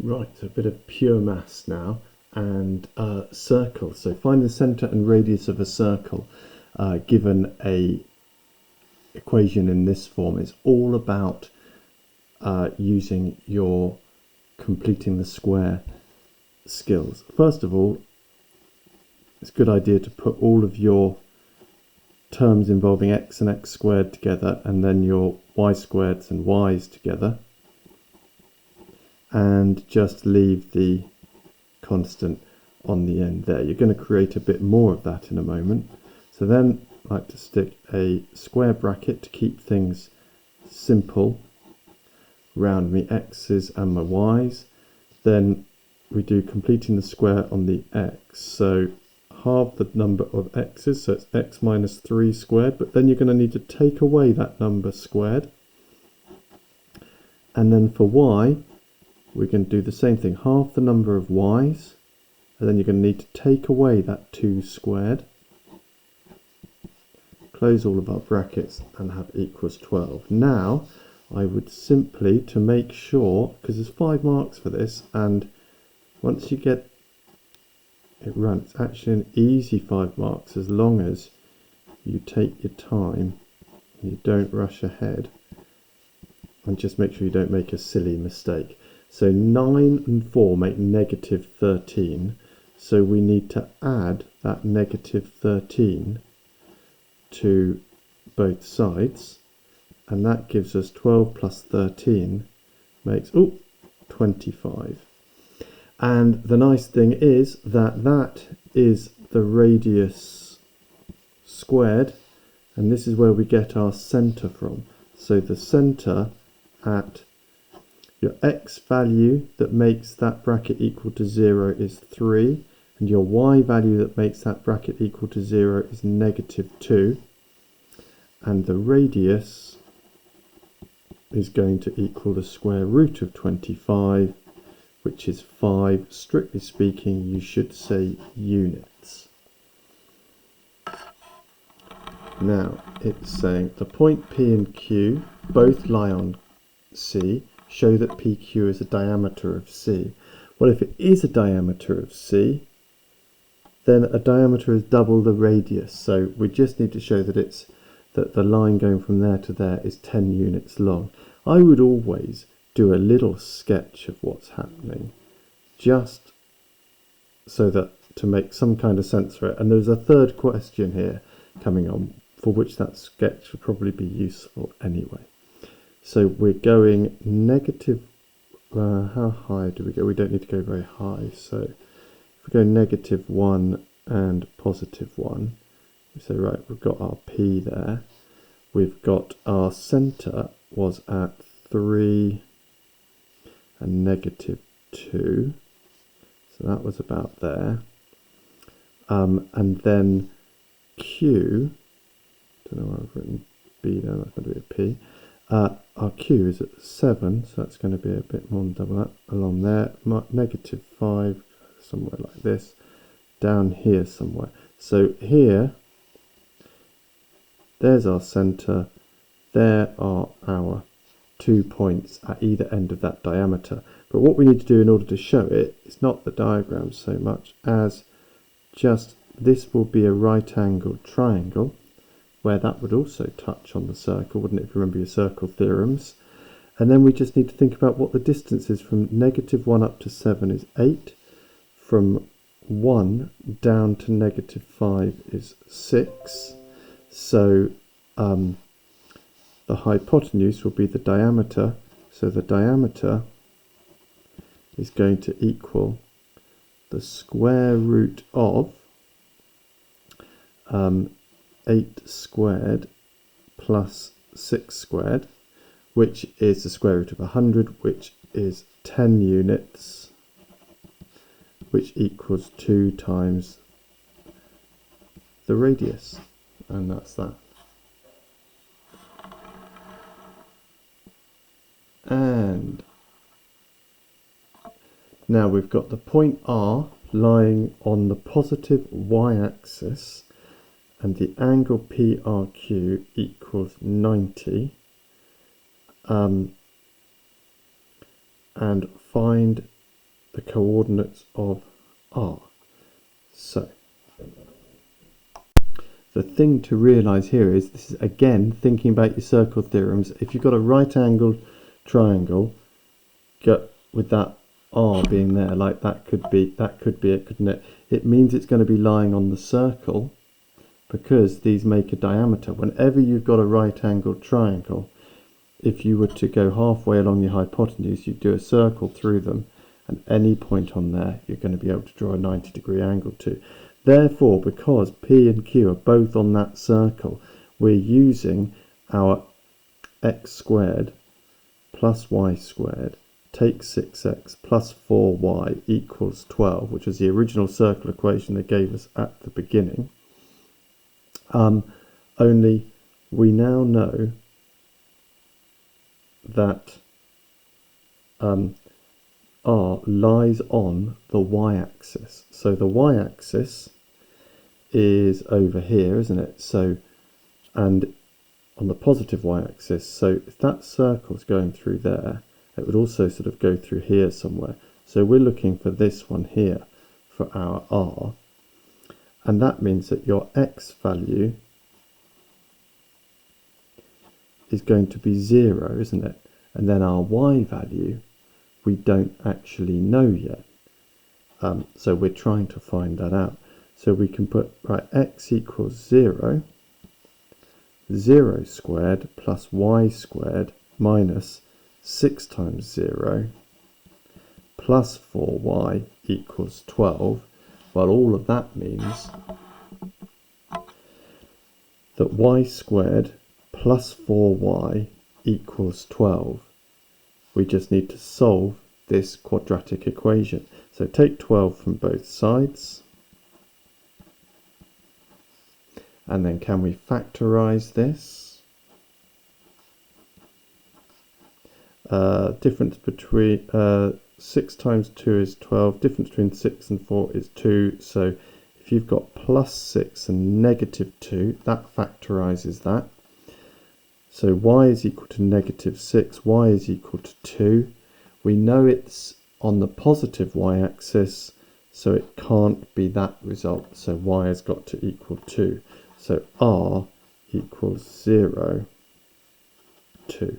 Right, so a bit of pure mass now, and circles. So find the centre and radius of a circle given a equation in this form. It's all about using your completing the square skills. First of all, it's a good idea to put all of your terms involving x and x squared together, and then your y squareds and y's together, and just leave the constant on the end there. You're going to create a bit more of that in a moment. So then I like to stick a square bracket to keep things simple around my x's and my y's. Then we do completing the square on the x. So halve the number of x's, so it's x minus 3 squared, but then you're going to need to take away that number squared. And then for y, we're going to do the same thing, half the number of y's, and then you're going to need to take away that 2 squared, close all of our brackets, and have equals 12. Now I would simply, to make sure, because there's 5 marks for this, and once you get it run, it's actually an easy 5 marks as long as you take your time and you don't rush ahead, and just make sure you don't make a silly mistake. So 9 and 4 make negative 13, so we need to add that negative 13 to both sides, and that gives us 12 plus 13 makes 25. And the nice thing is that that is the radius squared, and this is where we get our centre from. So the centre at your x value that makes that bracket equal to 0 is 3, and your y value that makes that bracket equal to 0 is negative 2, and the radius is going to equal the square root of 25, which is 5. Strictly speaking, you should say units. Now it's saying the point P and Q both lie on C. Show that PQ is a diameter of C. Well, if it is a diameter of C, then a diameter is double the radius. So we just need to show that that the line going from there to there is 10 units long. I would always do a little sketch of what's happening, just so that to make some kind of sense for it. And there's a third question here coming on, for which that sketch would probably be useful anyway. So we're going negative, how high do we go? We don't need to go very high. So if we go negative 1 and positive 1, we say, right, we've got our P there. We've got our centre was at 3 and negative 2. So that was about there. And then Q, don't know why I've written B there, that's going to be a P. Our Q is at 7, so that's going to be a bit more than double that along there. Negative 5, somewhere like this, down here somewhere. So here, there's our centre, there are our 2 points at either end of that diameter. But what we need to do in order to show it is not the diagram so much as just this will be a right-angled triangle, where that would also touch on the circle, wouldn't it, if you remember your circle theorems. And then we just need to think about what the distance is from negative 1 up to 7 is 8. From 1 down to negative 5 is 6. So the hypotenuse will be the diameter. So the diameter is going to equal the square root of 8 squared plus 6 squared, which is the square root of 100, which is 10 units, which equals 2 times the radius, and that's that. And now we've got the point R lying on the positive y-axis, and the angle PRQ equals 90. And find the coordinates of r. So the thing to realise here is, this is again thinking about your circle theorems. If you've got a right angled triangle, with that r being there, like that could be it, couldn't it? It means it's going to be lying on the circle, because these make a diameter. Whenever you've got a right angled triangle, if you were to go halfway along your hypotenuse, you'd do a circle through them, and any point on there you're going to be able to draw a 90-degree angle to. Therefore, because P and Q are both on that circle, we're using our x squared plus y squared take 6x plus 4y equals 12, which is the original circle equation they gave us at the beginning. Only we now know that r lies on the y-axis. So the y-axis is over here, isn't it? So, and on the positive y-axis, so if that circle's going through there, it would also sort of go through here somewhere. So we're looking for this one here for our r, and that means that your x value is going to be 0, isn't it? And then our y value we don't actually know yet. So we're trying to find that out. So we can put, right, x equals 0, 0 squared plus y squared minus 6 times 0 plus 4y equals 12. Well, all of that means that y squared plus 4y equals 12. We just need to solve this quadratic equation. So take 12 from both sides. And then can we factorize this? Difference between 6 times 2 is 12. Difference between 6 and 4 is 2. So if you've got plus 6 and negative 2, that factorizes that. So y is equal to negative 6, y is equal to 2. We know it's on the positive y-axis, so it can't be that result. So y has got to equal 2. So r equals 0, 2.